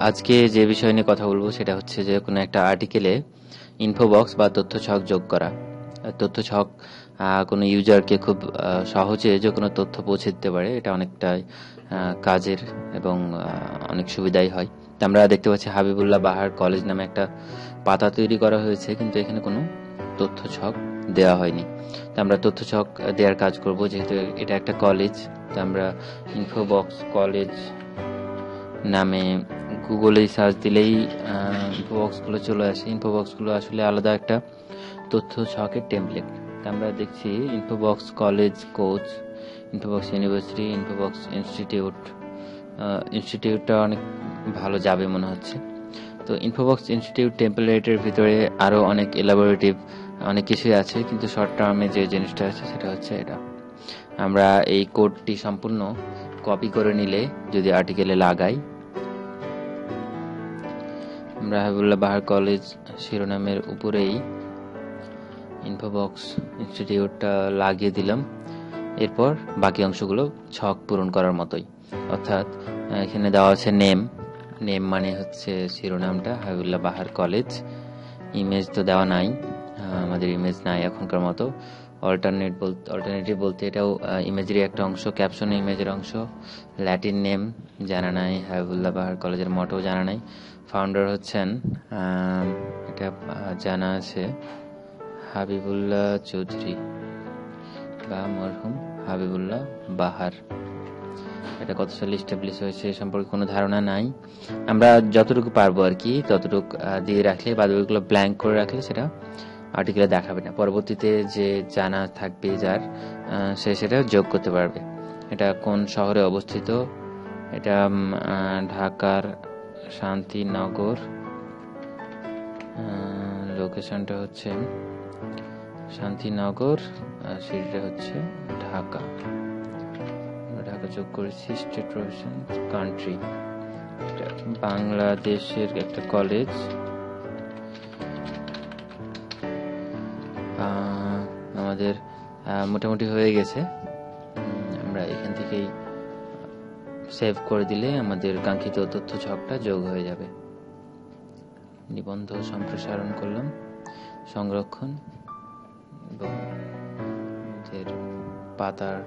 আজকে যে বিষয় নিয়ে কথা বলবো সেটা হচ্ছে যে কোনো একটা আর্টিকেলে ইনফো বক্স বা তথ্য ছক যোগ করা। তথ্য ছক কোনো ইউজারকে খুব সহজে যে কোনো তথ্য পৌঁছে দিতে পারে, এটা অনেকটাই কাজের এবং অনেক সুবিধাই হয়। তো আমরা দেখতে পাচ্ছি হাবিবুল্লাহ বাহার কলেজ নামে একটা পাতা তৈরি করা হয়েছে, কিন্তু এখানে কোনো তথ্য ছক দেওয়া হয়নি। তো আমরা তথ্য ছক দেওয়ার কাজ করব, যেহেতু এটা একটা কলেজ। তো আমরা ইনফো বক্স কলেজ নামে গুগলে সার্চ দিলেই ইনফোবক্সগুলো চলে আসে। ইনফোবক্সগুলো আসলে আলাদা একটা তথ্য ছকের টেমপ্লেট। আমরা দেখছি ইনফোবক্স কলেজ কোচ, ইনফোবক্স ইউনিভার্সিটি, ইনফোবক্স ইনস্টিটিউট। ইনস্টিটিউটটা অনেক ভালো যাবে মনে হচ্ছে। তো ইনফোবক্স ইনস্টিটিউট টেমপ্লেটের ভিতরে আরও অনেক এলাবোরেটিভ অনেক কিছুই আছে, কিন্তু শর্ট টার্মে যে জিনিসটা আছে সেটা হচ্ছে এটা। আমরা এই কোডটি সম্পূর্ণ কপি করে নিলে যদি আর্টিকেলে লাগাই, আমরা হাবিবুল্লাহ বাহার কলেজ শিরোনামের উপরেই ইনফোবক্স ইনস্টিটিউটটা লাগিয়ে দিলাম। এরপর বাকি অংশগুলো ছক পূরণ করার মতোই, অর্থাৎ এখানে দেওয়া আছে নেম মানে হচ্ছে শিরোনামটা হাবিবুল্লাহ বাহার কলেজ। ইমেজ তো দেওয়া নাই, আমাদের ইমেজ নাই এখনকার মতো। অল্টারনেটিভ বলতে এটাও ইমেজেরই একটা অংশ, ক্যাপশনে ইমেজের অংশ। ল্যাটিন নেম জানা নাই, হাবিবুল্লাহ বাহার কলেজের মটো জানা নাই। ফাউন্ডার হচ্ছেন এটা জানা আছে হাবিবুল্লাহ চৌধুরী বা মরহুম হাবিবুল্লাহ বাহার। এটা কত সালে এস্টাবলিশ হয়েছে সম্পর্কে কোনো ধারণা নাই। আমরা যতটুকু পারবো আর কি ততটুকু দিয়ে রাখলে, বাদবাকিগুলো ব্ল্যাঙ্ক করে রাখলে সেটা আর্টিকেলে দেখাবে না। পরবর্তীতে যে জানা থাকবে যার, সে সেটা যোগ করতে পারবে। এটা কোন শহরে অবস্থিত? এটা ঢাকার শান্তিনগর। লোকেশনটা হচ্ছে শান্তিনগর, সিটিটা হচ্ছে ঢাকা। ঢাকা যোগ করেছি। স্টেট, প্রফেশন, কান্ট্রি, বাংলাদেশের একটা কলেজ। আমাদের মোটামুটি হয়ে গেছে। আমরা এখান থেকেই সেভ করে দিলে আমাদের কাঙ্ক্ষিত তথ্য ছকটা যোগ হয়ে যাবে। নিবন্ধ সম্প্রসারণ করলাম, সংরক্ষণ, এবং আমাদের পাতার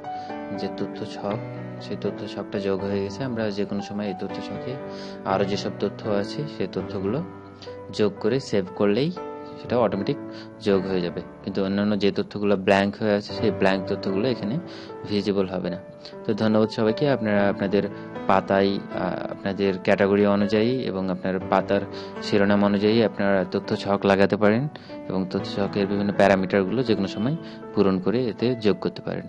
যে তথ্য ছক সেই তথ্য ছকটা যোগ হয়ে গেছে। আমরা যে কোনো সময় এই তথ্য ছকে আরও যেসব তথ্য আছে সেই তথ্যগুলো যোগ করে সেভ করলেই সেটা অটোমেটিক যোগ হয়ে যাবে। কিন্তু অন্যান্য যে তথ্যগুলো ব্ল্যাঙ্ক হয়ে আছে সেই ব্ল্যাঙ্ক তথ্যগুলো এখানে ভিজিবল হবে না। তো ধন্যবাদ সবাইকে। আপনারা আপনাদের পাতায় আপনাদের ক্যাটাগরি অনুযায়ী এবং আপনার পাতার শিরোনাম অনুযায়ী আপনারা তথ্য ছক লাগাতে পারেন এবং তথ্য ছকের বিভিন্ন প্যারামিটারগুলো যে কোনো সময় পূরণ করে এতে যোগ করতে পারেন।